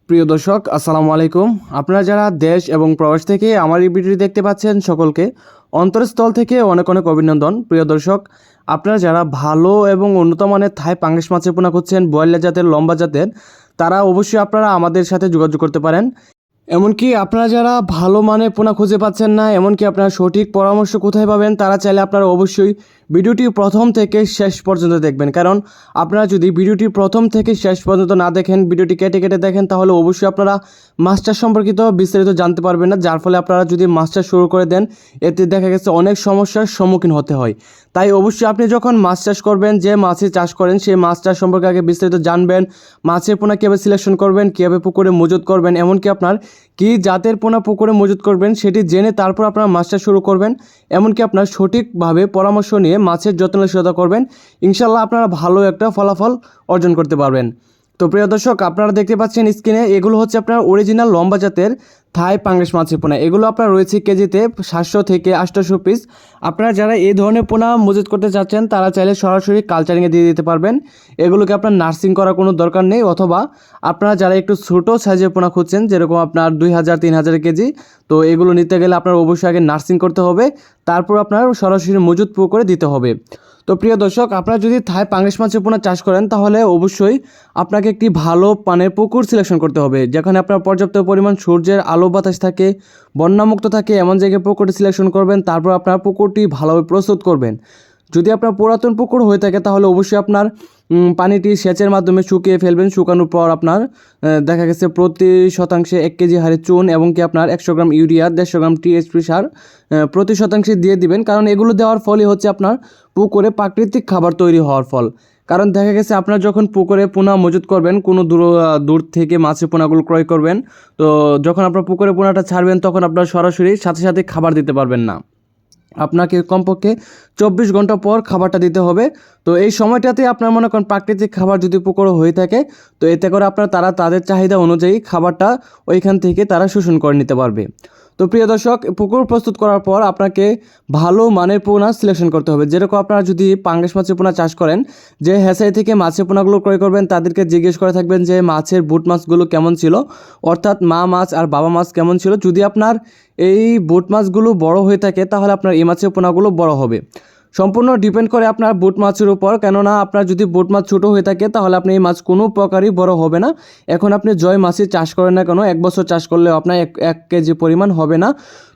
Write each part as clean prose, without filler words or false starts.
প্রিয় দর্শক আসসালামু আলাইকুম। আপনারা যারা দেশ এবং প্রবাস থেকে আমার এই ভিডিওটি দেখতে পাচ্ছেন সকলকে অন্তরস্থল থেকে অনেক অনেক অভিনন্দন। প্রিয় দর্শক, আপনারা যারা ভালো এবং উন্নত মানের থাই পাঙ্গাস মাছের পোনা খুঁজছেন ব্রয়লার জাতের লম্বা জাতের, তারা অবশ্যই আপনারা আমাদের সাথে যোগাযোগ করতে পারেন। এমনকি আপনারা যারা ভালো মানের পোনা খুঁজে পাচ্ছেন না, এমনকি আপনারা সঠিক পরামর্শ কোথায় পাবেন, তারা চাইলে আপনারা অবশ্যই ভিডিওটি প্রথম থেকে শেষ পর্যন্ত দেখবেন। কারণ আপনারা যদি ভিডিওটি প্রথম থেকে শেষ পর্যন্ত না দেখেন, ভিডিওটি কেটে কেটে দেখেন, তাহলে অবশ্যই আপনারা মাছ চাষ সম্পর্কিত বিস্তারিত জানতে পারবেন না। যার ফলে আপনারা যদি মাছ চাষ শুরু করে দেন, এতে দেখা গেছে অনেক সমস্যার সম্মুখীন হতে হয়। তাই অবশ্যই আপনি যখন মাছ চাষ করবেন, যে মাছের চাষ করেন সেই মাছ চাষ সম্পর্কে আগে বিস্তারিত জানবেন। মাছের পোনা কীভাবে সিলেকশন করবেন, কীভাবে পুকুরে মজুত করবেন, এমনকি আপনার কী জাতের পোনা পুকুরে মজুত করবেন সেটি জেনে তারপর আপনারা মাছ চাষ শুরু করবেন। এমনকি আপনার সঠিকভাবে পরামর্শ নিয়ে মাছের যত্নশীলতা করবেন, ইনশাল্লাহ আপনারা ভালো একটা ফলাফল অর্জন করতে পারবেন। তো প্রিয় দর্শক, আপনারা দেখতে পাচ্ছেন স্ক্রিনে, এগুলো হচ্ছে আপনার অরিজিনাল লম্বা জাতের থাই পাঙ্গাস মাছের পোনা। এগুলো আপনার রয়েছে কেজিতে 700 থেকে 800 পিস। আপনারা যারা এই ধরনের পোনা মজুত করতে চাচ্ছেন, তারা চাইলে সরাসরি কালচারিংয়ে দিয়ে দিতে পারবেন। এগুলোকে আপনার নার্সিং করার কোনো দরকার নেই। অথবা আপনারা যারা একটু ছোটো সাইজের পোনা খুঁজছেন, যেরকম আপনার 2000-3000 কেজি, তো এগুলো নিতে গেলে আপনার অবশ্যই আগে নার্সিং করতে হবে, তারপর আপনার সরাসরি মজুত পুকুরে দিতে হবে। তো প্রিয় দর্শক, আপনারা যদি থাই পাঙ্গাস মাছের পোনা চাষ করেন, তাহলে অবশ্যই আপনাকে একটি ভালো পানের পুকুর সিলেকশন করতে হবে, যেখানে আপনার পর্যাপ্ত পরিমাণ সূর্যের আলো বাতাস থাকে, বন্যামুক্ত থাকে, এমন জায়গায় পুকুরটি সিলেকশন করবেন। তারপর আপনার পুকুরটি ভালোভাবে প্রস্তুত করবেন। যদি আপনার পুরাতন পুকুর হয়ে থাকে, তাহলে অবশ্যই আপনার পানিটি সেচের মাধ্যমে শুকিয়ে ফেলবেন। শুকানোর পর আপনার দেখা গেছে প্রতি শতাংশে 1 কেজি হারে চুন এবং কি আপনার 100 গ্রাম ইউরিয়া, 150 গ্রাম টিএসপি সার প্রতি শতাংশে দিয়ে দিবেন। কারণ এগুলো দেওয়ার ফলে হচ্ছে আপনার পুকুরে প্রাকৃতিক খাবার তৈরি হওয়ার ফল। কারণ দেখা গেছে আপনার যখন পুকুরে পোনা মজুত করবেন, কোনো দূর থেকে মাছের পোনাগুলো ক্রয় করবেন, তো যখন আপনার পুকুরে পোনাটা ছাড়বেন, তখন আপনার সরাসরি সাথে সাথে খাবার দিতে পারবেন না। আপনাকে কমপক্ষে 24 ঘন্টা পর খাবারটা দিতে হবে। তো এই সময়টাতে আপনার মনে করেন প্রাকৃতিক খাবার যদি পুকুরে হয়ে থাকে, তো এতে করে তারা তাদের চাহিদা অনুযায়ী খাবারটা ওইখান থেকে তারা শোষণ করে নিতে পারবে। তো প্রিয় দর্শক, পুকুর প্রস্তুত করার পর আপনাকে ভালো মানের পোনা সিলেকশন করতে হবে। যেরকম আপনারা যদি পাঙ্গাস মাছের পোনা চাষ করেন, যে হ্যাচারি থেকে মাছের পোনাগুলো ক্রয় করবেন, তাদেরকে জিজ্ঞেস করে থাকবেন যে মাছের বুট মাছগুলো কেমন ছিল, অর্থাৎ মা মাছ আর বাবা মাছ কেমন ছিল। যদি আপনার এই বুট মাছগুলো বড় হয়ে থাকে, তাহলে আপনার এই মাছের পোনাগুলো বড় হবে। সম্পূর্ণ ডিপেন্ড করে আপনার বুট মাছের উপর। কেননা আপনার যদি বুট মাছ ছোটো হয়ে থাকে, তাহলে আপনি এই মাছ কোনো প্রকারই বড় হবে না। এখন আপনি জয় মাছই চাষ করেন না কেন, 1 বছর চাষ করলে আপনার 1 কেজি পরিমাণ হবে না।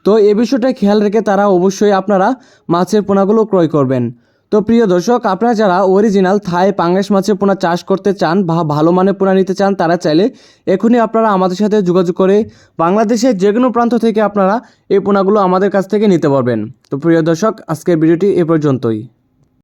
তো এই বিষয়টা খেয়াল রেখে তারা অবশ্যই আপনারা মাছের পোনাগুলো ক্রয় করবেন। তো প্রিয় দর্শক, আপনারা যারা অরিজিনাল থাই পাঙ্গাস মাছের পোনা চাষ করতে চান বা ভালো মানের পোনা নিতে চান, তারা চাইলে এখনই আপনারা আমাদের সাথে যোগাযোগ করে বাংলাদেশের যে কোনো প্রান্ত থেকে আপনারা এই পোনাগুলো আমাদের কাছ থেকে নিতে পারবেন। তো প্রিয় দর্শক, আজকের ভিডিওটি এ পর্যন্তই।